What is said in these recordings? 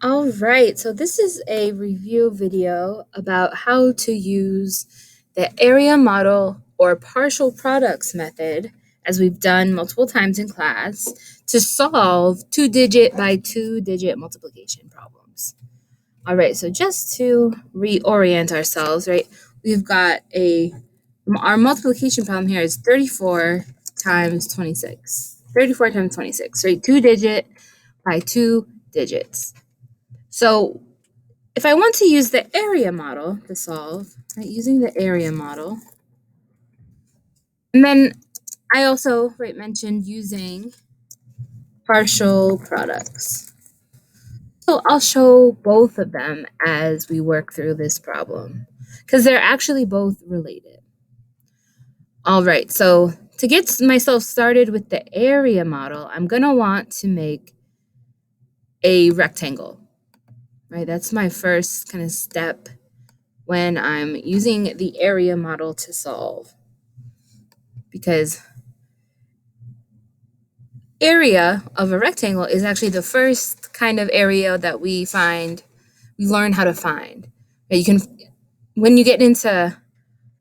All right, so this is a review video about how to use the area model or partial products method, as we've done multiple times in class, to solve 2-digit by 2-digit multiplication problems. All right, so just to reorient ourselves, right, we've got our multiplication problem here is 34 times 26. 34 times 26, right, 2-digit by 2 digits. So if I want to use the area model to solve, right, using the area model, and then I also mentioned using partial products. So I'll show both of them as we work through this problem because they're actually both related. All right, so to get myself started with the area model, I'm going to want to make a rectangle, right? That's my first kind of step when I'm using the area model to solve, because area of a rectangle is actually the first kind of area that we learn how to find. You can, when you get into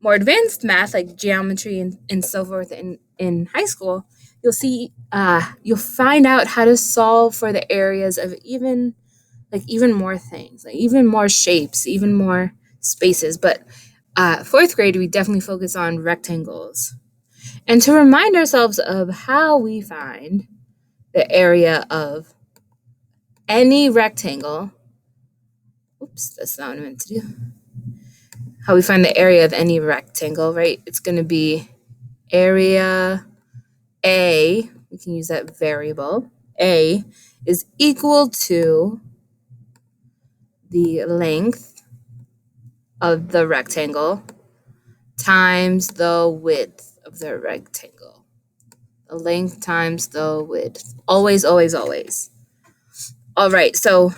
more advanced math like geometry and so forth in high school, you'll find out how to solve for the areas of even more things, like even more shapes, even more spaces. But fourth grade, we definitely focus on rectangles. And to remind ourselves of how we find the area of any rectangle, oops, that's not what I meant to do. How we find the area of any rectangle, right? It's going to be area A, we can use that variable, A is equal to the length of the rectangle times the width of the rectangle. The length times the width. Always, always, always. All right, so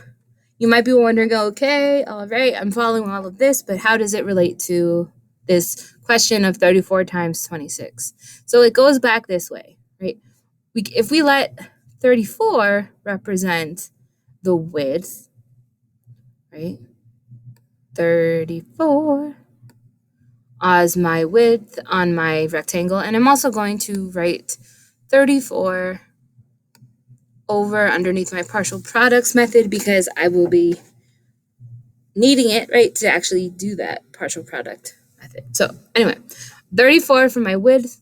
you might be wondering, okay, all right, I'm following all of this, but how does it relate to this question of 34 times 26? So it goes back this way, right? If we let 34 represent the width, right? 34 as my width on my rectangle, and I'm also going to write 34 over underneath my partial products method because I will be needing it, right, to actually do that partial product method. So anyway, 34 for my width.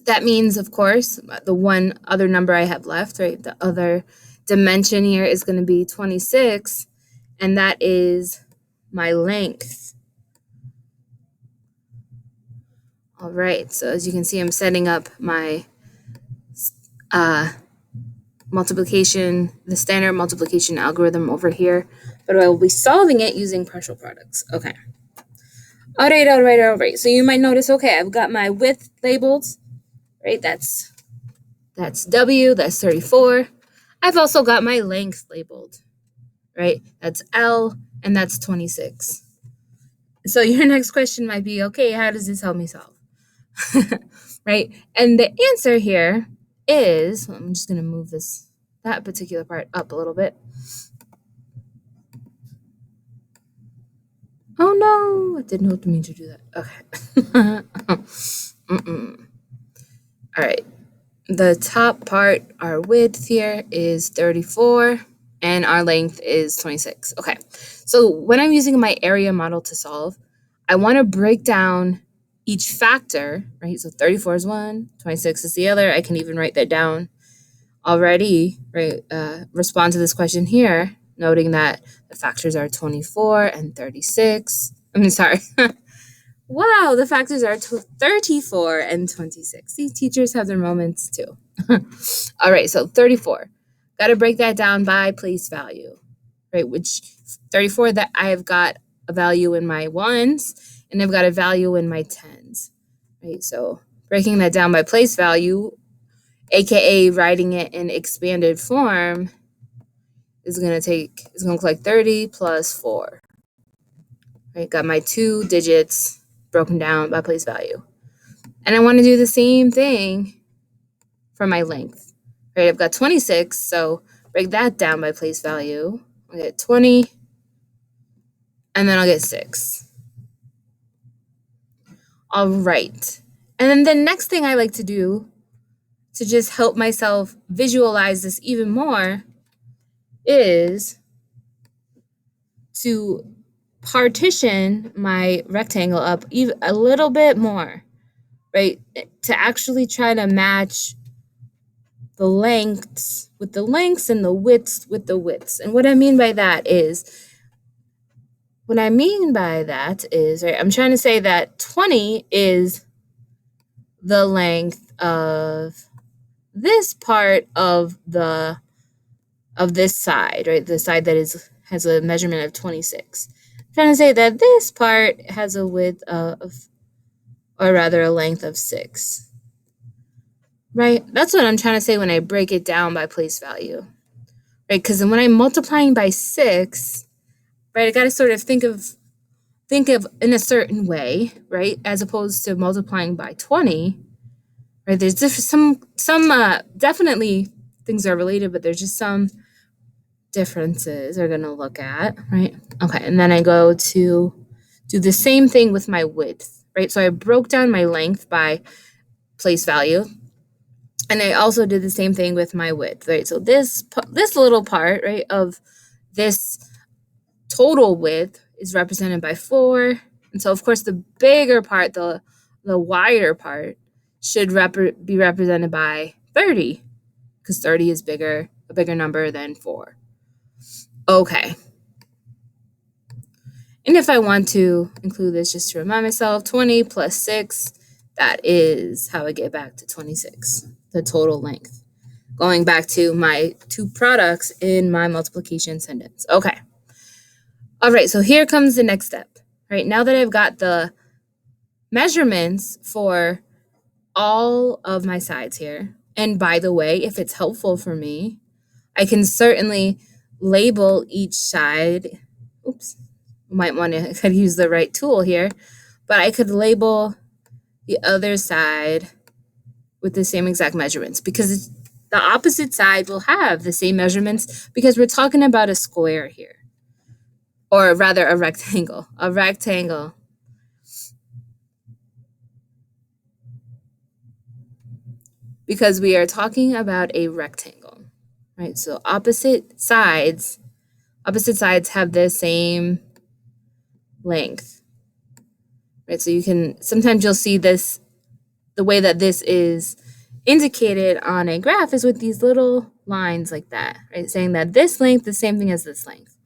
That means, of course, the one other number I have left, right, the other dimension here is going to be 26, and that is my length. All right, so as you can see, I'm setting up my multiplication, the standard multiplication algorithm over here, but I will be solving it using partial products. Okay. All right. So you might notice, okay, I've got my width labeled, right? That's W, that's 34. I've also got my length labeled, right? That's L, and that's 26. So your next question might be, okay, how does this help me solve? Right? And the answer here is, I'm just going to move that particular part up a little bit. Oh no, I did not mean to do that. Okay. All right. The top part, our width here is 34 and our length is 26. Okay. So when I'm using my area model to solve, I want to break down each factor, right? So 34 is one, 26 is the other. I can even write that down already, right? Respond to this question here, noting that the factors are 24 and 36. Sorry. Wow, the factors are 34 and 26. See, teachers have their moments too. All right, so 34. Got to break that down by place value, right? Which 34, that I have got a value in my ones and I've got a value in my tens, right? So breaking that down by place value, aka writing it in expanded form, is going to look like 30 plus 4. Right, got my 2 digits broken down by place value. And I want to do the same thing for my length. Right, I've got 26, so break that down by place value, I'll get 20, and then I'll get 6. All right. And then the next thing I like to do to just help myself visualize this even more is to partition my rectangle up even a little bit more, right? To actually try to match the lengths with the lengths and the widths with the widths. And what I mean by that is, right, I'm trying to say that 20 is the length of this part of this side, right? The side that has a measurement of 26. I'm trying to say that this part has a width or rather a length of 6. Right? That's what I'm trying to say when I break it down by place value. Right? Because when I'm multiplying by 6, right, I got to sort of think of in a certain way, right? As opposed to multiplying by 20. Right? There's some definitely things are related, but there's just some differences we're going to look at, right? Okay, and then I go to do the same thing with my width, right? So I broke down my length by place value, and I also did the same thing with my width, right? So this little part, right, of this total width is represented by 4, and so of course the bigger part, the wider part, should be represented by 30, because 30 is a bigger number than 4. Okay. And if I want to include this just to remind myself, 20 plus 6, that is how I get back to 26, the total length. Going back to my two products in my multiplication sentence. Okay. All right, so here comes the next step. Right, now that I've got the measurements for all of my sides here, and by the way, if it's helpful for me, I can certainly label each side. Oops, might want to use the right tool here, but I could label the other side with the same exact measurements, because the opposite side will have the same measurements, because we're talking about a square here, or rather a rectangle. Because we are talking about a rectangle, right? So opposite sides have the same length, right? So sometimes you'll see this, the way that this is indicated on a graph is with these little lines like that, right? Saying that this length is the same thing as this length,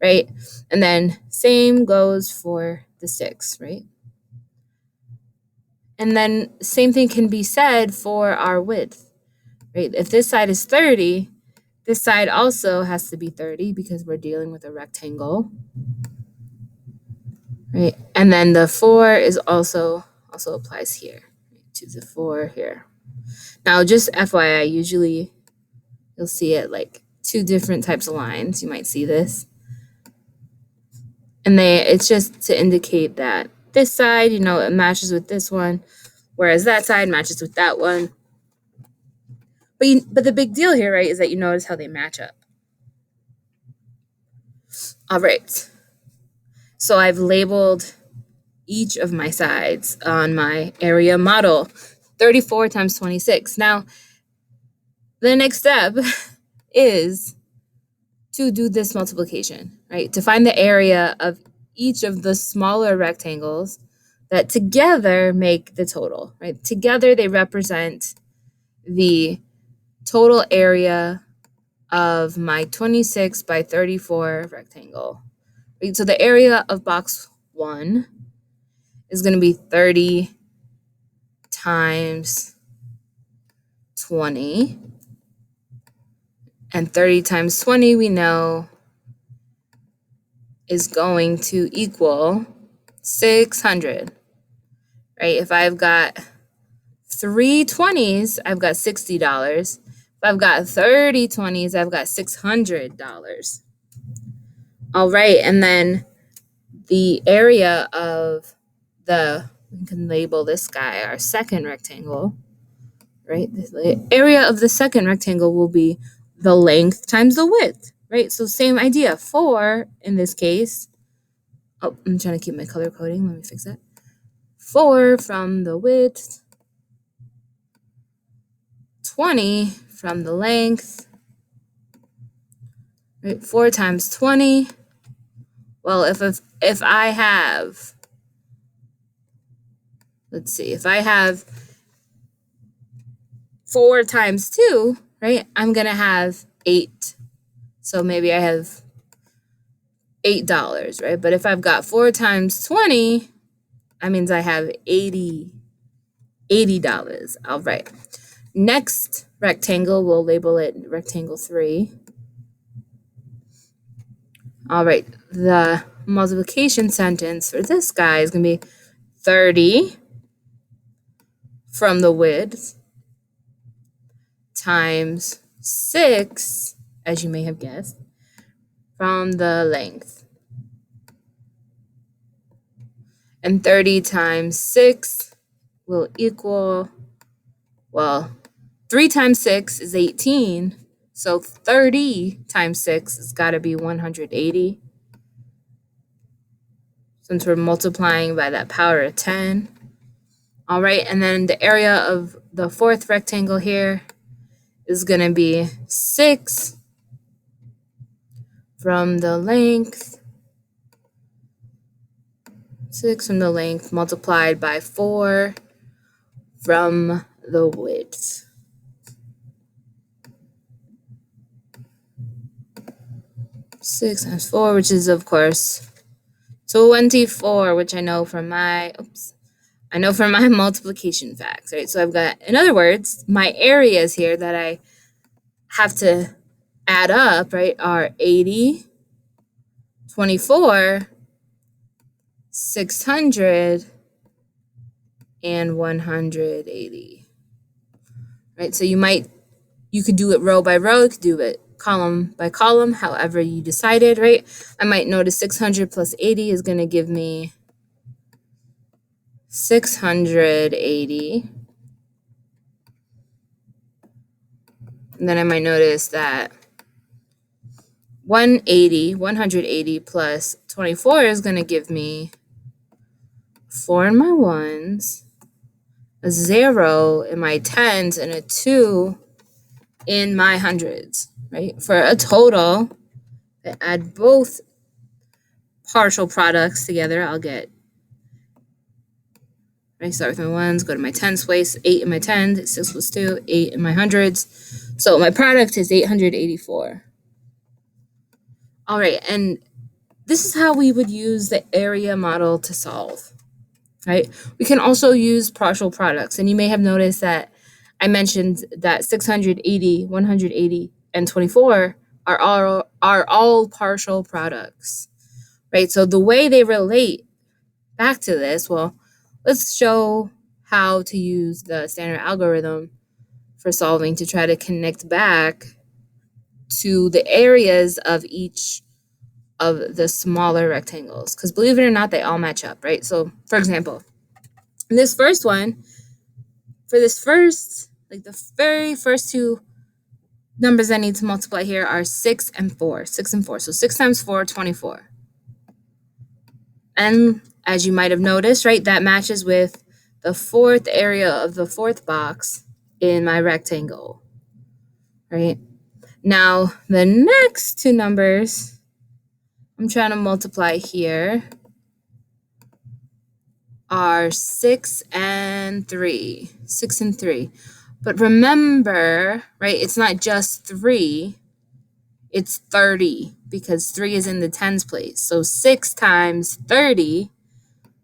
right? And then same goes for the 6, right? And then same thing can be said for our width, right? If this side is 30, this side also has to be 30, because we're dealing with a rectangle, right? And then the 4 is also applies here, to the 4 here. Now, just FYI, usually you'll see it like 2 different types of lines. You might see this. And it's just to indicate that this side, it matches with this one, whereas that side matches with that one. But the big deal here, right, is that you notice how they match up. All right. So I've labeled each of my sides on my area model, 34 times 26. Now, the next step is to do this multiplication, right? To find the area of each of the smaller rectangles that together make the total, right? Together they represent the total area of my 26 by 34 rectangle. Right? So the area of box 1 is going to be 30 times 20. And 30 times 20, we know, is going to equal 600. Right? If I've got 3 20s, I've got $60. If I've got 30 20s, I've got $600. All right, and then the area of we can label this guy our second rectangle, right? The area of the second rectangle will be the length times the width, right? So same idea. 4 in this case. Oh, I'm trying to keep my color coding. Let me fix that. 4 from the width, 20 from the length, right? 4 times 20. Well, if I have, let's see, if I have 4 times 2, right? I'm going to have 8. So maybe I have $8, right? But if I've got 4 times 20, that means I have $80. All right. Next rectangle, we'll label it rectangle 3. All right. The multiplication sentence for this guy is going to be 30 from the width times 6, as you may have guessed, from the length. And 30 times 6 will equal, well, 3 times 6 is 18. So 30 times 6 has got to be 180. Since we're multiplying by that power of 10. All right, and then the area of the fourth rectangle here is going to be 6 from the length. 6 from the length multiplied by 4 from the width. Six times 4, which is, of course, 24, which I know from my multiplication facts, right? So I've got, in other words, my areas here that I have to add up, right, are 80, 24, 600, and 180, right? So you could do it row by row, you could do it column by column, however you decided, right? I might notice 600 plus 80 is going to give me 680. And then I might notice that 180 plus 24 is going to give me 4 in my ones, a 0 in my tens, and a 2 in my hundreds, right? For a total, I add both partial products together, I'll get, right, start with my ones, go to my tens place, 8 in my tens, 6 plus 2, 8 in my hundreds. So my product is 884. All right, and this is how we would use the area model to solve, right? We can also use partial products, and you may have noticed that I mentioned that 680, 180, and 24 are all partial products, right? So the way they relate back to this, well, let's show how to use the standard algorithm for solving to try to connect back to the areas of each of the smaller rectangles. Because believe it or not, they all match up, right? So, for example, in this first one, for this first, like the very first two numbers I need to multiply here are 6 and 4. 6 and 4. So 6 times 4, 24. And as you might have noticed, right, that matches with the fourth area of the fourth box in my rectangle, right? Now, the next two numbers I'm trying to multiply here are 6 and 3. 6 and 3. But remember, right, it's not just 3, it's 30, because 3 is in the tens place. So 6 times 30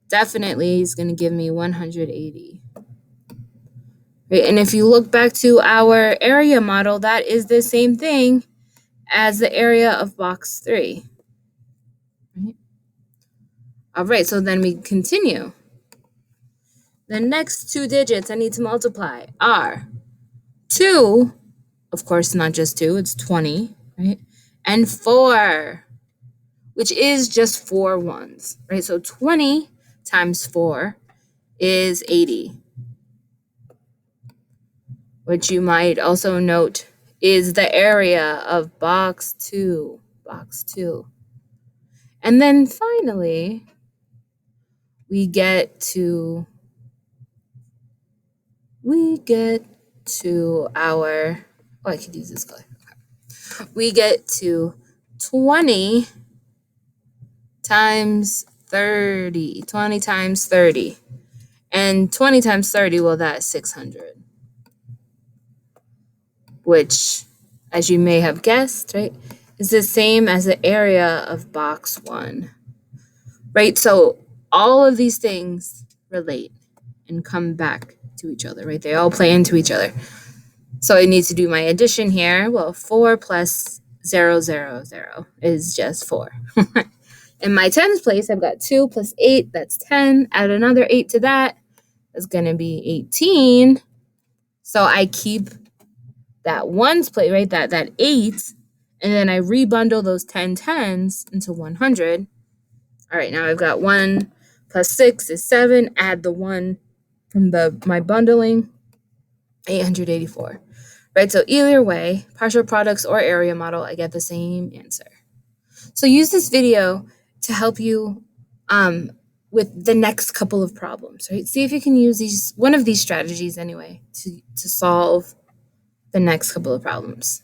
definitely is going to give me 180. Right? And if you look back to our area model, that is the same thing as the area of box 3. Right? All right, so then we continue. The next two digits I need to multiply are 2, of course, not just 2, it's 20, right? And 4, which is just 4 ones, right? So 20 times 4 is 80, which you might also note is the area of box 2. Box 2. And then finally, we get to our, oh, I could use this color. We get to 20 times 30. 20 times 30. And 20 times 30, well, that's 600. Which, as you may have guessed, right, is the same as the area of box 1. Right? So all of these things relate and come back to each other, right? They all play into each other. So I need to do my addition here. Well, 4 plus 0, 0, 0 is just 4. In my tens place, I've got 2 plus 8, that's 10. Add another 8 to that, that's going to be 18. So I keep that ones place, right, that 8, and then I rebundle those 10 tens into 100. All right, now I've got 1 plus 6 is 7. Add the 1 from my bundling, 884. Right, so either way, partial products or area model, I get the same answer. So use this video to help you with the next couple of problems, right? See if you can use one of these strategies anyway to solve the next couple of problems.